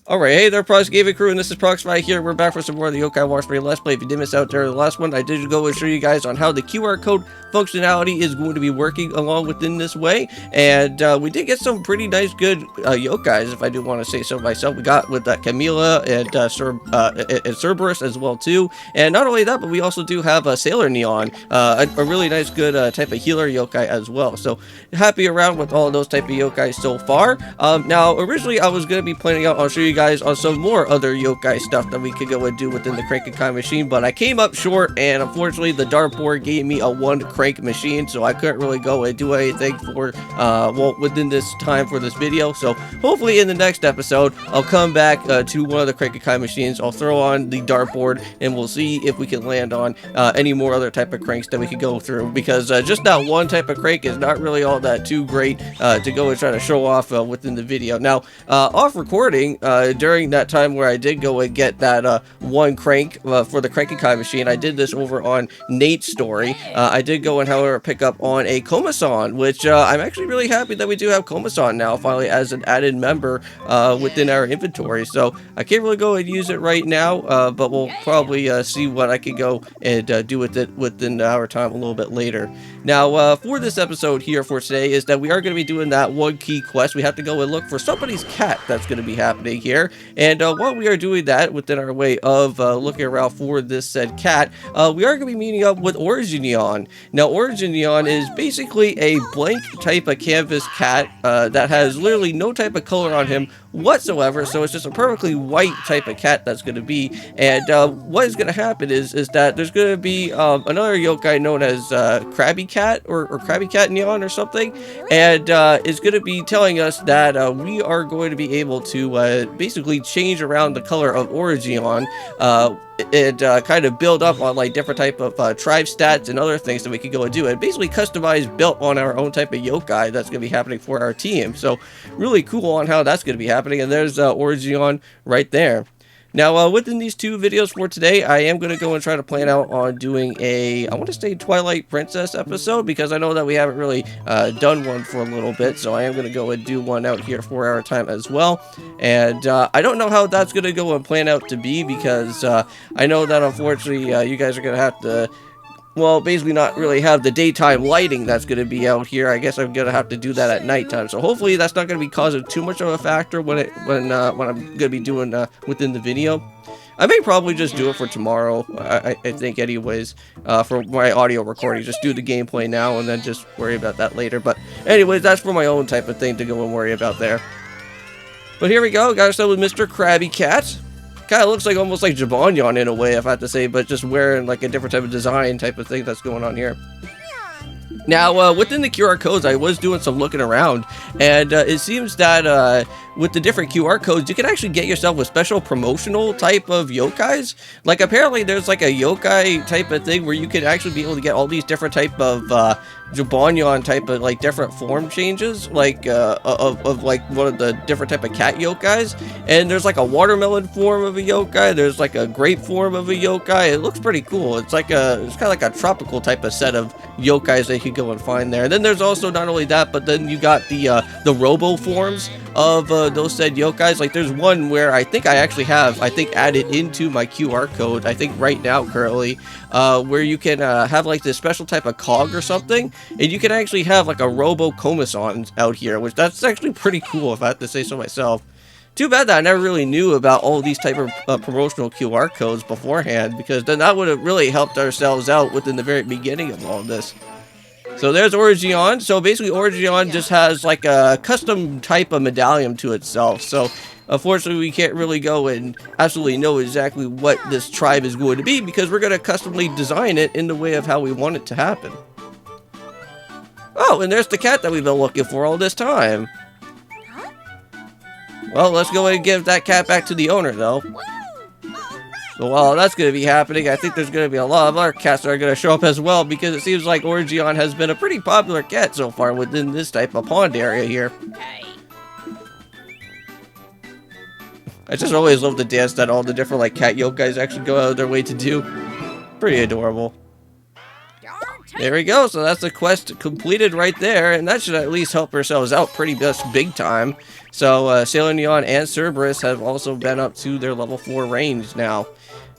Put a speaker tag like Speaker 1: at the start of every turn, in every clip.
Speaker 1: Alright, hey there, Prox Gaming Crew, and this is Proxify here. We're back for some more of the Yokai Warspray Let's Play. If you did miss out during the last one, I did go and show you guys on how the QR code functionality is going to be working along within this way. And we did get some pretty nice, good Yokais, if I do want to say so myself. We got with Camila and Cerberus as well, too. And not only that, but we also do have Sailor Neon, a really nice, good type of healer Yokai as well. So, happy around with all of those type of Yokai so far. Now, originally, I was going to be planning out, I'll show you guys on some more other yokai stuff that we could go and do within the crank and kind machine, but I came up short, and unfortunately the dartboard gave me a one crank machine, so I couldn't really go and do anything for well, within this time for this video. So hopefully in the next episode I'll come back to one of the crank and kind machines. I'll throw on the dartboard and we'll see if we can land on any more other type of cranks that we could go through, because just that one type of crank is not really all that too great to go and try to show off within the video. Now off recording, during that time where I did go and get that one crank for the crank and kind machine, I did this over on Nate's story. I did go and, however, pick up on a Komasan, which I'm actually really happy that we do have Komasan now, finally, as an added member within our inventory. So I can't really go and use it right now, but we'll probably see what I can go and do with it within our time a little bit later. Now, for this episode here for today is that we are going to be doing that one key quest. We have to go and look for somebody's cat that's going to be happening here. And while we are doing that within our way of looking around for this said cat, we are going to be meeting up with Originyan. Now, Originyan is basically a blank type of canvas cat that has literally no type of color on him whatsoever, so it's just a perfectly white type of cat that's going to be. And what is going to happen is that there's going to be another yokai known as Krabby Cat or Krabby Cat Neon or something, and is going to be telling us that we are going to be able to basically change around the color of Originyan and kind of build up on like different type of tribe stats and other things that we could go and do, and basically customize built on our own type of yokai that's going to be happening for our team. So really cool on how that's going to be happening. And there's Originyan right there. Now, within these two videos for today, I am going to go and try to plan out on doing a, I want to say Twilight Princess episode, because I know that we haven't really done one for a little bit, so I am going to go and do one out here for our time as well. And I don't know how that's going to go and plan out to be, because I know that unfortunately you guys are going to have to, well, basically not really have the daytime lighting that's going to be out here. I guess I'm going to have to do that at nighttime. So hopefully that's not going to be causing too much of a factor when I'm going to be doing within the video. I may probably just do it for tomorrow, I think anyways, for my audio recording. Just do the gameplay now and then just worry about that later. But anyways, that's for my own type of thing to go and worry about there. But here we go. Got ourselves with Mr. Krabby Cat. Kind of looks like almost like Jibanyan in a way, if I have to say, but just wearing like a different type of design type of thing that's going on here. Now, within the QR codes, I was doing some looking around, and it seems that with the different QR codes, you can actually get yourself a special promotional type of yokais. Like, apparently there's like a yokai type of thing where you could actually be able to get all these different type of Jibanyan type of like different form changes, like of like one of the different type of cat yokais. And there's like a watermelon form of a yokai, there's like a grape form of a yokai. It looks pretty cool. It's like it's kind of like a tropical type of set of yokais that you can go and find there. And then there's also not only that, but then you got the robo forms of those said yokais. Like there's one where I think I actually have added into my QR code, I think right now currently, where you can have like this special type of cog or something, and you can actually have like a robo Komasan out here, which that's actually pretty cool if I have to say so myself. Too bad that I never really knew about all these type of promotional QR codes beforehand, because then that would have really helped ourselves out within the very beginning of all of this. So there's Originyan. So basically Originyan just has like a custom type of medallion to itself. So unfortunately we can't really go and absolutely know exactly what this tribe is going to be, because we're going to customly design it in the way of how we want it to happen. Oh, and there's the cat that we've been looking for all this time. Well, let's go and give that cat back to the owner, though. So while that's going to be happening, I think there's going to be a lot of other cats that are going to show up as well, because it seems like Originyan has been a pretty popular cat so far within this type of pond area here. I just always love the dance that all the different like cat yokais actually go out of their way to do. Pretty adorable. There we go. So that's the quest completed right there, and that should at least help ourselves out pretty big time. So Neon and Cerberus have also been up to their level 4 range now.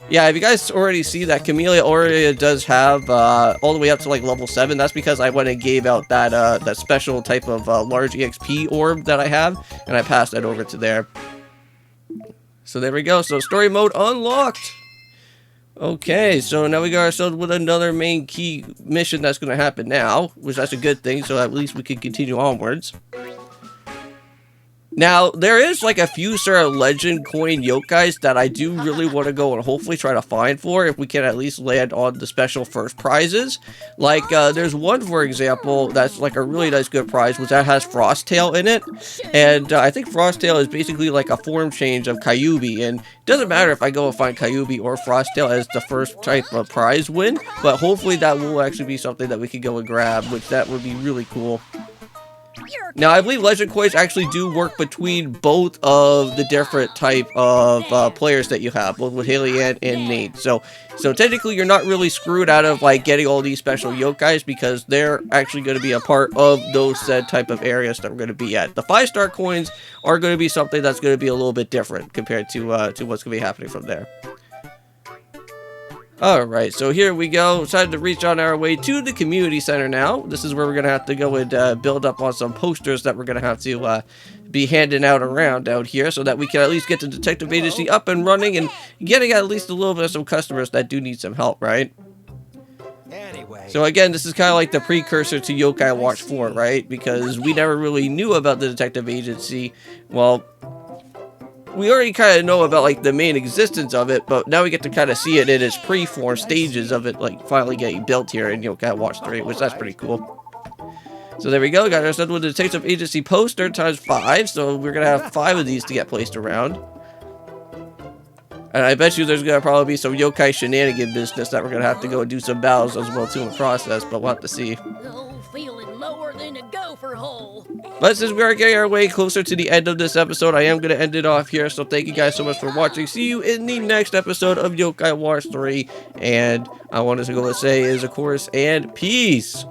Speaker 1: Yeah, if you guys already see that Camellia Aurea does have all the way up to like level 7, that's because I went and gave out that that special type of large EXP orb that I have, and I passed that over to there. So there we go. So story mode unlocked. Okay, so now we got ourselves with another main key mission that's going to happen now, which that's a good thing, so at least we can continue onwards. Now, there is like a few sort of legend coin yokais that I do really want to go and hopefully try to find for if we can at least land on the special first prizes. Like, there's one, for example, that's like a really nice good prize, which that has Frosttail in it. And I think Frosttail is basically like a form change of Kyuubi. And it doesn't matter if I go and find Kyuubi or Frosttail as the first type of prize win, but hopefully that will actually be something that we can go and grab, which that would be really cool. Now, I believe Legend Coins actually do work between both of the different type of players that you have, both with Hailey and Nate. So technically, you're not really screwed out of like getting all these special yokais because they're actually going to be a part of those said type of areas that we're going to be at. The 5-star coins are going to be something that's going to be a little bit different compared to what's going to be happening from there. Alright, so here we go. It's time to reach on our way to the community center now. This is where we're going to have to go and build up on some posters that we're going to have to be handing out around out here so that we can at least get the detective agency up and running and getting at least a little bit of some customers that do need some help, right? Anyway. So again, this is kind of like the precursor to Yokai Watch 4, right? Because we never really knew about the detective agency. Well, we already kind of know about like the main existence of it, but now we get to kind of see it in its pre-form stages of it like finally getting built here in Yokai Watch 3, which that's pretty cool. So there we go, got ourselves with the detective agency poster times 5, so we're gonna have 5 of these to get placed around. And I bet you there's gonna probably be some yokai shenanigan business that we're gonna have to go and do some battles as well too in the process, but we'll have to see.
Speaker 2: Feeling lower than a gopher hole.
Speaker 1: But since we are getting our way closer to the end of this episode, I am going to end it off here. So thank you guys so much for watching. See you in the next episode of Yokai Watch 3. And I wanted to go and say is, of course, and peace.